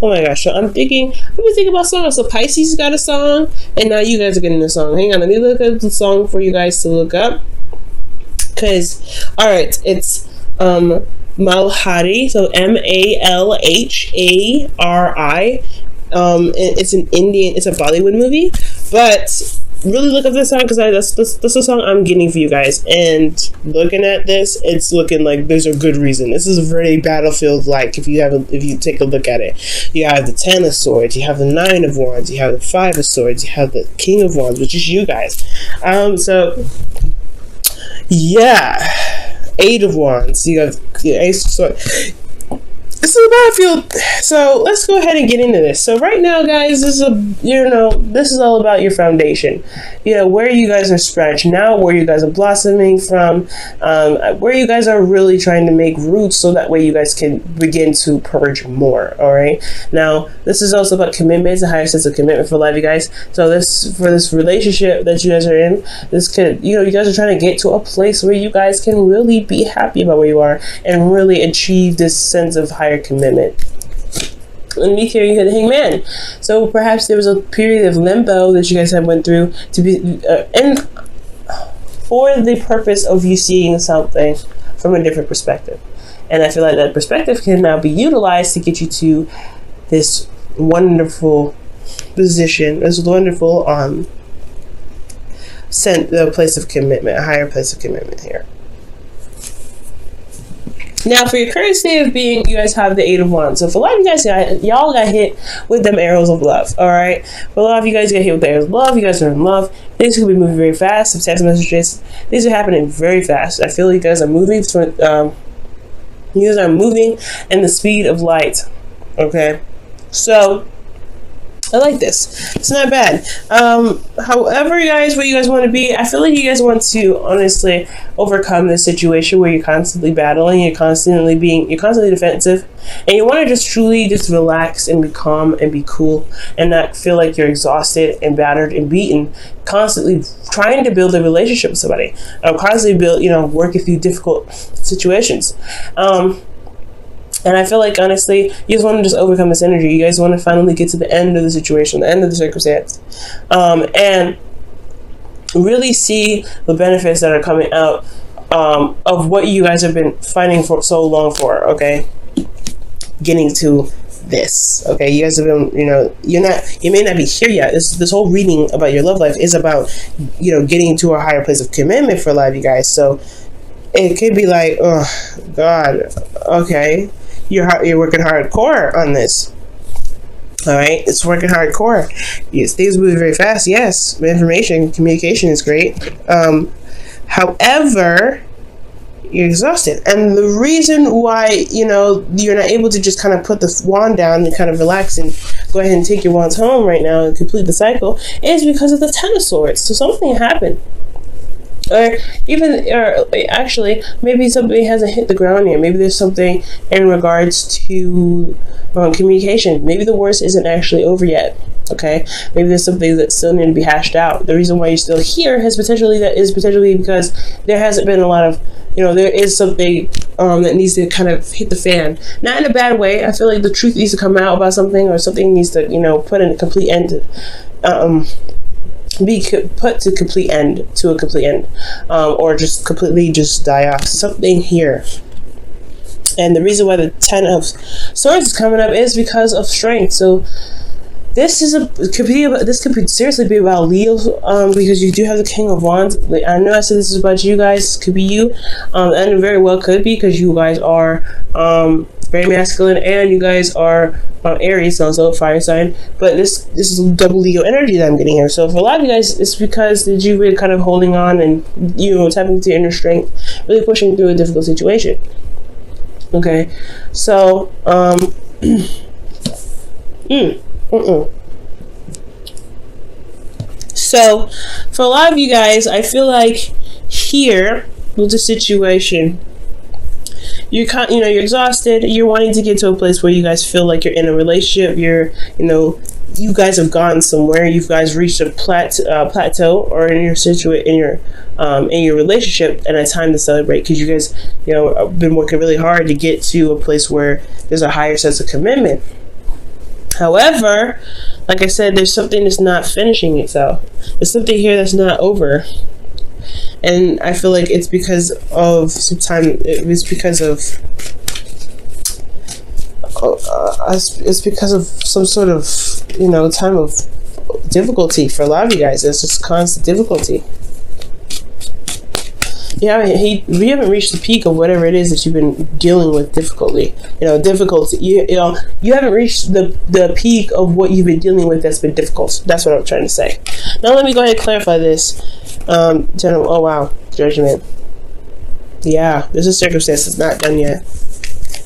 Oh my gosh. So I'm thinking, let me think about songs. So Pisces got a song, and now you guys are getting a song. Hang on, let me look up the song for you guys to look up. Because, alright, it's Malhari, so Malhari. It's an Indian, it's a Bollywood movie, but really look up this song because that's the song I'm getting for you guys. And looking at this, it's looking like there's a good reason. This is very battlefield like. If you take a look at it, you have the 10 of Swords, you have the 9 of Wands, you have the 5 of Swords, you have the King of Wands, which is you guys. So yeah, 8 of Wands, you have the Ace of Swords. This is a battlefield, so let's go ahead and get into this. So right now, guys, this is all about your foundation. Where you guys are stretched now, where you guys are blossoming from, where you guys are really trying to make roots, so that way you guys can begin to purge more. All right. Now, this is also about commitment. It's a higher sense of commitment for life, you guys. So for this relationship that you guys are in, this could, you guys are trying to get to a place where you guys can really be happy about where you are and really achieve this sense of higher commitment. Let me hear you hit the Hangman. So perhaps there was a period of limbo that you guys have went through to be and for the purpose of you seeing something from a different perspective. And I feel like that perspective can now be utilized to get you to this wonderful position, this wonderful the place of commitment, a higher place of commitment here. Now, for your current state of being, you guys have the 8 of Wands. So for a lot of you guys, y'all got hit with them arrows of love, all right? For a lot of you guys got hit with the arrows of love. You guys are in love. Things could be moving very fast. Some text messages. These are happening very fast. I feel like you guys are moving in the speed of light, okay? So I like this. It's not bad. However, guys, where you guys want to be, I feel like you guys want to honestly overcome this situation where you're constantly battling, you're constantly defensive, and you want to just truly just relax and be calm and be cool and not feel like you're exhausted and battered and beaten, constantly trying to build a relationship with somebody, constantly work through difficult situations. And I feel like, honestly, you guys want to just overcome this energy. You guys want to finally get to the end of the situation, the end of the circumstance, and really see the benefits that are coming out of what you guys have been fighting for so long for, okay? Getting to this, okay? You guys have been, you may not be here yet. This whole reading about your love life is about, getting to a higher place of commitment for life, you guys. So it could be like, oh, God, okay. You're working hardcore on this. All right, it's working hardcore. Yes, things move very fast. Yes, communication is great. However, you're exhausted, and the reason why you're not able to just kind of put the wand down and kind of relax and go ahead and take your wands home right now and complete the cycle is because of the 10 of Swords. So something happened. Or actually, maybe somebody hasn't hit the ground yet. Maybe there's something in regards to communication. Maybe the worst isn't actually over yet. Okay, maybe there's something that still need to be hashed out. The reason why you're still here is potentially because there hasn't been a lot of, there is something that needs to kind of hit the fan. Not in a bad way. I feel like the truth needs to come out about something, or something needs to, put in a complete end. Be put to a complete end, or just completely die off. Something here. And the reason why the 10 of Swords is coming up is because of strength. So this could seriously be about Leo, because you do have the King of Wands. I know I said this is about you guys. Could be you, and it very well could be, because you guys are very masculine, and you guys are Aries, also fire sign. But this is double Leo energy that I'm getting here. So for a lot of you guys, it's because you've been kind of holding on and tapping into your inner strength, really pushing through a difficult situation. Okay, so So for a lot of you guys, I feel like here with the situation, you're exhausted. You're wanting to get to a place where you guys feel like you're in a relationship. You guys have gone somewhere. You guys reached a plateau, or in your relationship, and it's time to celebrate, because you guys have been working really hard to get to a place where there's a higher sense of commitment. However, like I said, there's something that's not finishing itself. There's something here that's not over. And I feel like it's because of it's because of some sort of, time of difficulty for a lot of you guys. It's just constant difficulty. Yeah, we haven't reached the peak of whatever it is that you've been dealing with difficulty. Difficulty. You haven't reached the peak of what you've been dealing with that's been difficult. That's what I'm trying to say. Now let me go ahead and clarify this. Oh wow, judgment. Yeah, this is circumstance. It's not done yet.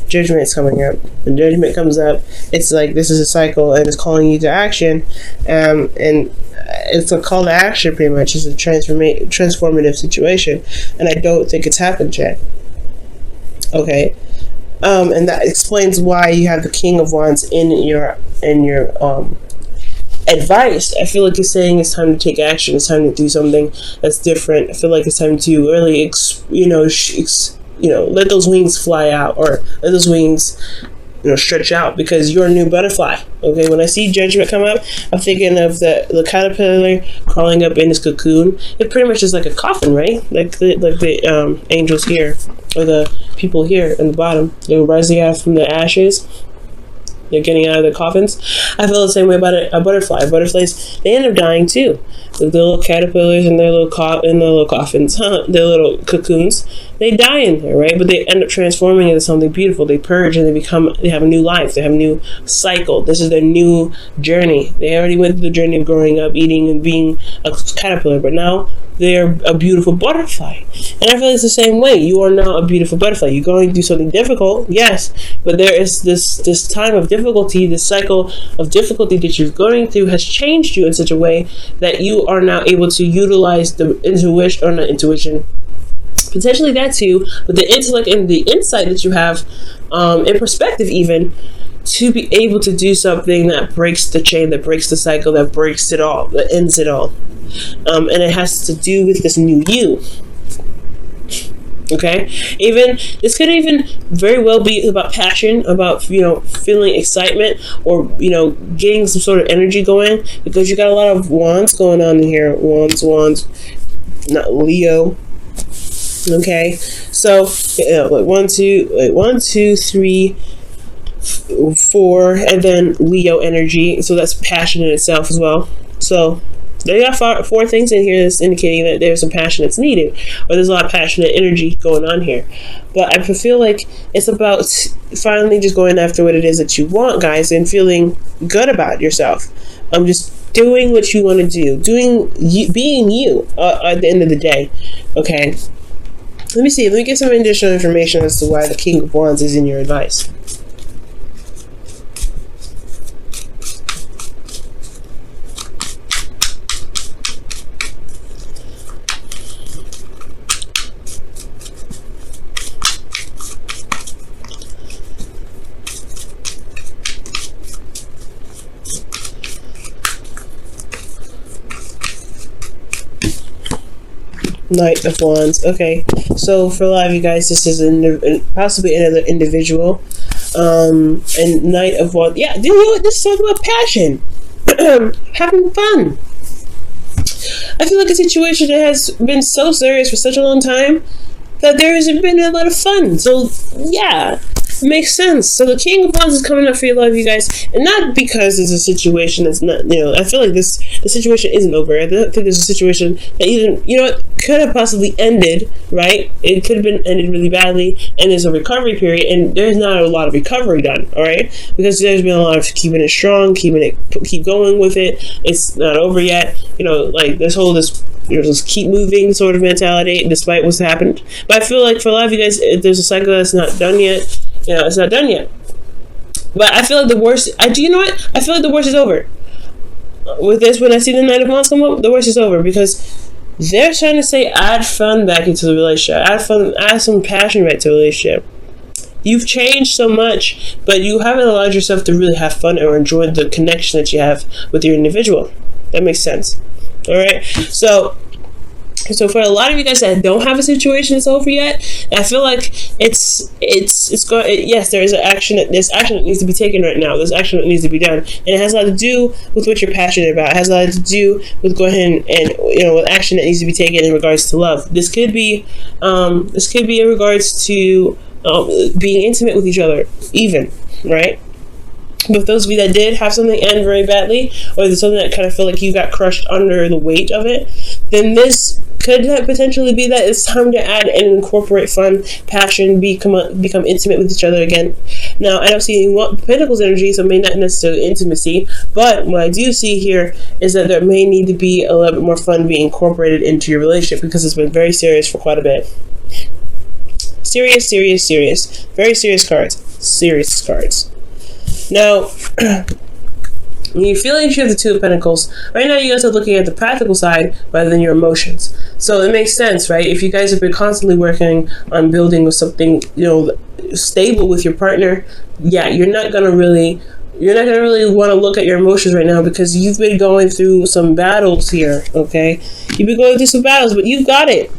Judgment is coming up. When judgment comes up, it's like this is a cycle, and it's calling you to action. And it's a call to action, pretty much. It's a transformative situation, and I don't think it's happened yet. Okay, and that explains why you have the King of Wands in your advice. I feel like it's saying it's time to take action. It's time to do something that's different. I feel like it's time to really, let those wings fly out, or let those wings, stretch out, because you're a new butterfly. Okay, when I see judgment come up, I'm thinking of the caterpillar crawling up in this cocoon. It pretty much is like a coffin, right? Like the angels here, or the people here in the bottom. They're rising out from the ashes. They're getting out of their coffins. I feel the same way about a butterfly. Butterflies, they end up dying too. The little caterpillars in their little coffins, their little cocoons, they die in there, right? But they end up transforming into something beautiful. They purge and they have a new life. They have a new cycle. This is their new journey. They already went through the journey of growing up, eating, and being a caterpillar, but now they're a beautiful butterfly. And I feel it's the same way. You are now a beautiful butterfly. You're going through something difficult, yes, but there is this time of difficulty, this cycle of difficulty that you're going through has changed you in such a way that you are now able to utilize the intuition, potentially that too, but the intellect and the insight that you have, in perspective even, to be able to do something that breaks the chain, that breaks the cycle, that breaks it all, that ends it all. And it has to do with this new you. Okay, this could even very well be about passion, about feeling excitement, or getting some sort of energy going, because you got a lot of wands going on in here. Wands, not Leo. Okay, so like 1, 2, 3, 4, and then Leo energy. So that's passion in itself as well. So they got 4 things in here that's indicating that there's some passion that's needed, or there's a lot of passionate energy going on here. But I feel like it's about finally just going after what it is that you want, guys, and feeling good about yourself. Just doing what you want to do, being you at the end of the day. Okay, let me get some additional information as to why the King of Wands is in your advice. Knight of Wands. Okay, so for a lot of you guys, this is possibly another individual. And Knight of Wands. Yeah, you know what? This is talking about passion, having fun. I feel like a situation that has been so serious for such a long time that there hasn't been a lot of fun. So yeah, it makes sense. So the King of Wands is coming up for a lot of you guys, and not because it's a situation that's not, I feel like the situation isn't over. I think there's a situation that even, could have possibly ended, right? It could have been ended really badly, and there's a recovery period, and there's not a lot of recovery done, all right? Because there's been a lot of keeping it strong, keep going with it. It's not over yet, like this just keep moving sort of mentality, despite what's happened. But I feel like for a lot of you guys, there's a cycle that's not done yet. It's not done yet. But I feel like the worst. Do you know what? I feel like the worst is over. With this, when I see the Knight of Wands come up, the worst is over, because they're trying to say add fun back into the relationship, add some passion back to the relationship. You've changed so much, but you haven't allowed yourself to really have fun or enjoy the connection that you have with your individual. That makes sense. All right. So So for a lot of you guys that don't have a situation that's over yet, I feel like it's going. Yes, there is an action. There's action that needs to be taken right now. There's action that needs to be done, and it has a lot to do with what you're passionate about. It has a lot to do with going ahead and with action that needs to be taken in regards to love. This could be in regards to being intimate with each other, even, right? But those of you that did have something end very badly, or there's something that kind of feel like you got crushed under the weight of it, then this could potentially be that it's time to add and incorporate fun, passion, become intimate with each other again. Now, I don't see any Pentacles energy, so it may not necessarily intimacy, but what I do see here is that there may need to be a little bit more fun being incorporated into your relationship, because it's been very serious for quite a bit. Serious. Very serious cards. Serious cards. Now, when you feel like you have the Two of Pentacles, right now you guys are looking at the practical side rather than your emotions. So it makes sense, right? If you guys have been constantly working on building with something, stable with your partner, yeah, you're not gonna really want to look at your emotions right now, because you've been going through some battles here, okay? You've been going through some battles, but you've got it.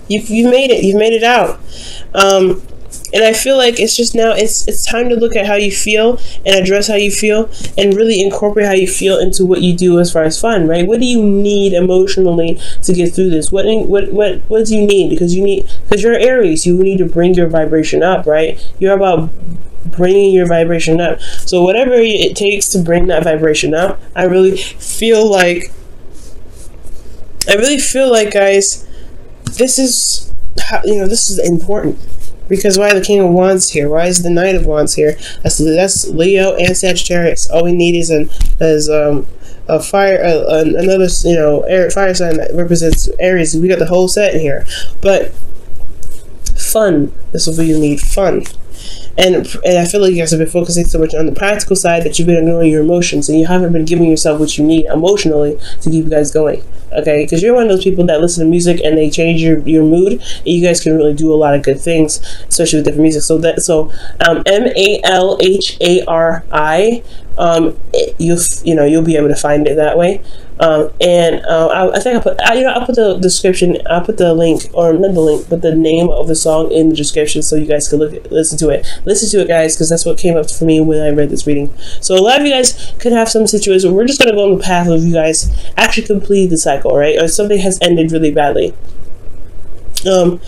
You've made it. You've made it out. And I feel like it's just now it's time to look at how you feel and address how you feel, and really incorporate how you feel into what you do as far as fun, right? What do you need emotionally to get through this? What do you need? Because you're Aries, you need to bring your vibration up, right? You're about bringing your vibration up. So whatever it takes to bring that vibration up, I really feel like, guys, this is this is important. Because why the King of Wands here? Why is the Knight of Wands here? That's Leo and Sagittarius. All we need is a fire, another fire sign that represents Aries. We got the whole set in here. But fun. This is what you need. Fun. And I feel like you guys have been focusing so much on the practical side that you've been ignoring your emotions, and you haven't been giving yourself what you need emotionally to keep you guys going. Okay, because you're one of those people that listen to music and they change your mood, and you guys can really do a lot of good things, especially with different music. So MALHARI, you'll be able to find it that way. I think I'll put the description. I'll put the link, or not the link, but the name of the song in the description, so you guys can listen to it. Listen to it, guys, because that's what came up for me when I read this reading. So a lot of you guys could have some situation. We're just gonna go on the path of you guys actually complete the cycle, right? Or something has ended really badly. There's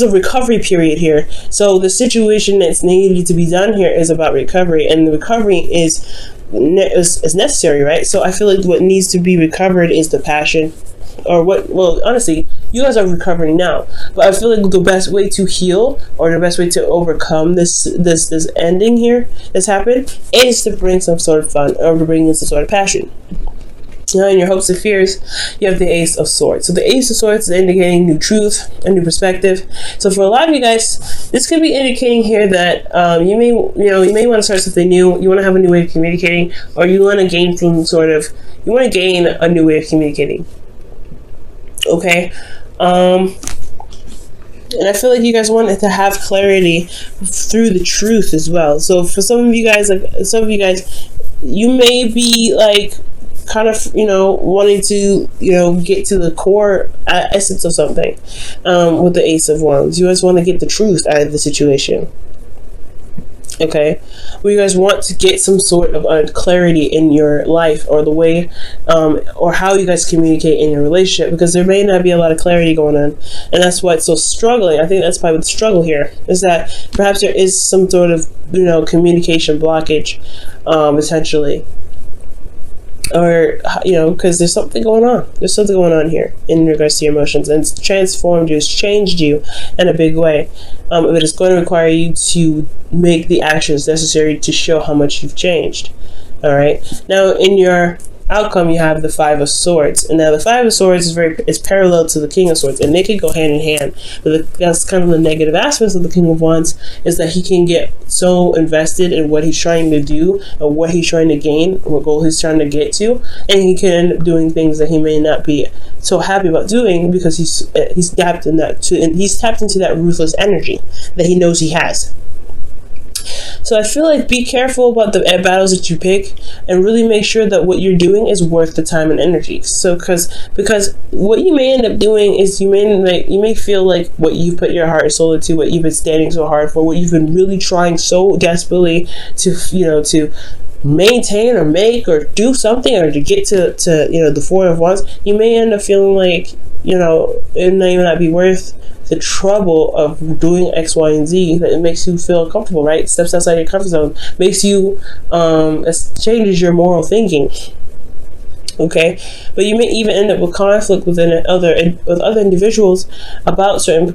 a recovery period here. So the situation that's needed to be done here is about recovery, and the recovery is necessary, right? So I feel like what needs to be recovered is the passion, honestly, you guys are recovering now, but I feel like the best way to heal, or the best way to overcome this ending here that's happened, is to bring some sort of fun, or to bring in some sort of passion. Now, in your hopes and fears, you have the Ace of Swords. So the Ace of Swords is indicating new truth, a new perspective. So for a lot of you guys, this could be indicating here that you may want to start something new. You want to have a new way of communicating, or you want to gain a new way of communicating. Okay. And I feel like you guys wanted to have clarity through the truth as well. So for some of you guys, you may be like kind of wanting to get to the core essence of something with the Ace of Wands. You guys want to get the truth out of the situation. Okay, well, you guys want to get some sort of clarity in your life, or the way or how you guys communicate in your relationship, because there may not be a lot of clarity going on, and that's why it's so struggling. I think that's probably the struggle here, is that perhaps there is some sort of communication blockage, essentially. Or because there's something going on. There's something going on here in regards to your emotions, and it's transformed you, it's changed you in a big way. But it's going to require you to make the actions necessary to show how much you've changed. All right. Now, in your outcome, you have the Five of Swords, and now the Five of Swords is parallel to the King of Swords, and they can go hand in hand. But that's kind of the negative aspects of the King of Wands, is that he can get so invested in what he's trying to do, or what he's trying to gain, what goal he's trying to get to, and he can end up doing things that he may not be so happy about doing, because he's tapped into that ruthless energy that he knows he has. So I feel like be careful about the battles that you pick, and really make sure that what you're doing is worth the time and energy. So because what you may end up doing is you may feel like what you've put your heart and soul into, what you've been standing so hard for, what you've been really trying so desperately to to maintain or make or do something, or to get to the Four of Wands, you may end up feeling like it may not be worth the trouble of doing X, Y, and Z. That it makes you feel comfortable, right? Steps outside your comfort zone, makes you changes your moral thinking. Okay, but you may even end up with conflict with other individuals about certain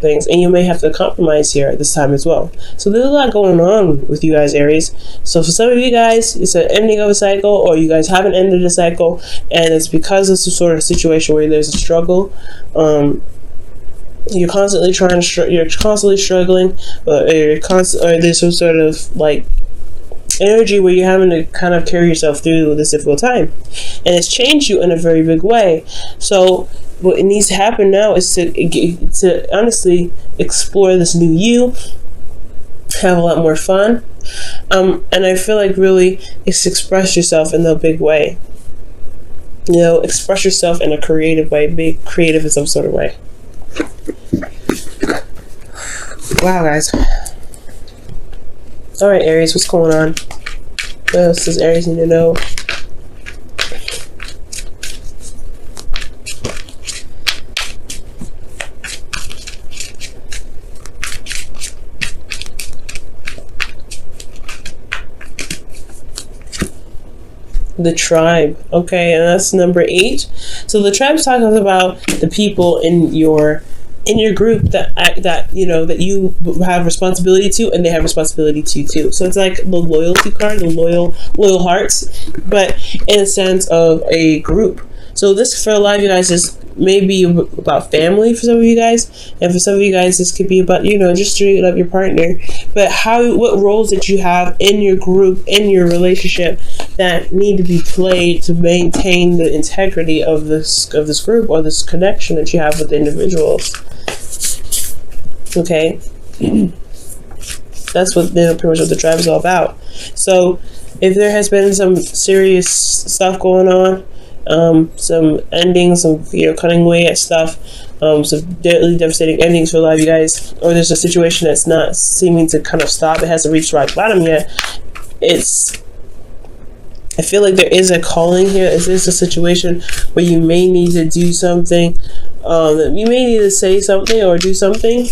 things, and you may have to compromise here at this time as well. So there's a lot going on with you guys, Aries. So for some of you guys, it's an ending of a cycle, or you guys haven't ended a cycle, and it's because of some sort of situation where there's a struggle. You're constantly struggling, or there's some sort of like energy where you're having to kind of carry yourself through this difficult time, and it's changed you in a very big way. So what needs to happen now is to honestly explore this new you, have a lot more fun, and I feel like really it's express yourself in a big way. Express yourself in a creative way. Be creative in some sort of way. Wow, guys. Alright, Aries, what's going on? What else does Aries need to know? The tribe. Okay, and that's number 8. So the tribe's talking about the people in your group that you have responsibility to, and they have responsibility to too. So it's like the loyalty card, the loyal hearts, but in a sense of a group. So this, for a lot of you guys, is maybe about family for some of you guys, and for some of you guys this could be about just straight up your partner. But what roles that you have in your group, in your relationship, that need to be played to maintain the integrity of this group, or this connection that you have with the individuals. Okay, that's what pretty much what the tribe is all about. So if there has been some serious stuff going on, some endings, some cutting away at stuff, some deadly devastating endings for a lot of you guys, or there's a situation that's not seeming to kind of stop, it hasn't reached rock bottom yet, I feel like there is a calling here. Is this a situation where you may need to do something, you may need to say something or do something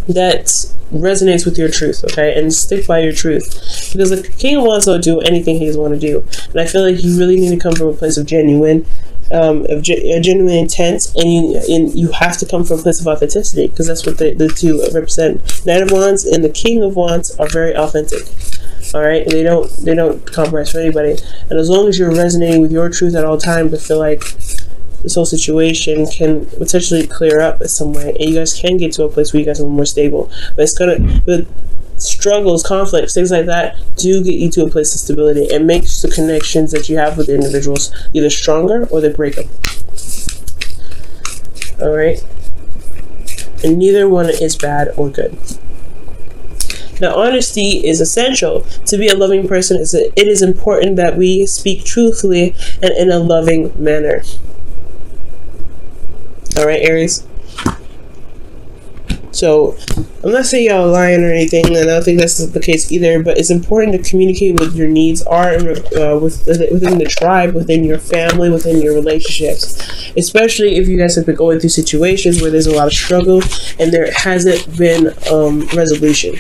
that resonates with your truth, okay? And stick by your truth, because the King of Wands don't do anything he doesn't want to do. And I feel like you really need to come from a place of genuine intent, and you have to come from a place of authenticity, because that's what the two represent. Knight of Wands and the King of Wands are very authentic. All right, and they don't compromise for anybody. And as long as you're resonating with your truth at all times, I feel like this whole situation can potentially clear up in some way, and you guys can get to a place where you guys are more stable. But but struggles, conflicts, things like that do get you to a place of stability, and makes the connections that you have with the individuals either stronger or they break them. All right, and neither one is bad or good. Now, honesty is essential. To be a loving person, it is important that we speak truthfully and in a loving manner. All right, Aries. So, I'm not saying y'all are lying or anything, and I don't think that's the case either, but it's important to communicate what your needs are within the tribe, within your family, within your relationships. Especially if you guys have been going through situations where there's a lot of struggle and there hasn't been resolution.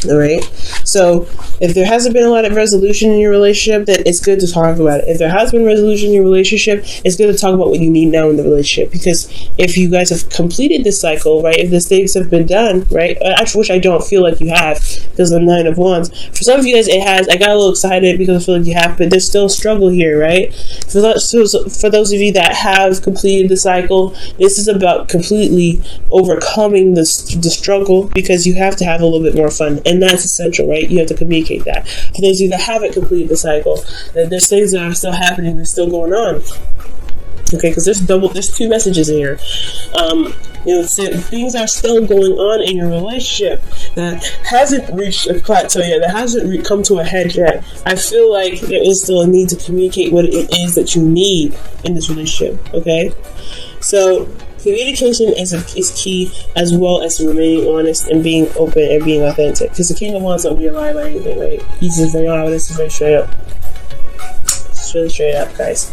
All right, so if there hasn't been a lot of resolution in your relationship, then it's good to talk about it. If there has been resolution in your relationship, it's good to talk about what you need now in the relationship, because if you guys have completed this cycle, right, if the things have been done, right, which I don't feel like you have, because the Nine of Wands, for some of you guys it has. I got a little excited because I feel like you have, but there's still struggle here, right? For those of you that have completed the cycle, this is about completely overcoming the struggle, because you have to have a little bit more fun. And that's essential, right? You have to communicate that. For those of you that haven't completed the cycle, there's things that are still happening, that's still going on. Okay, because there's two messages in here. So things are still going on in your relationship that hasn't reached a plateau yet, that hasn't come to a head yet. I feel like there is still a need to communicate what it is that you need in this relationship. Okay, so communication is key, as well as remaining honest and being open and being authentic. Because the King of Wands don't be a lie about anything, right? He's just very honest, he's very straight up. It's really straight up, guys.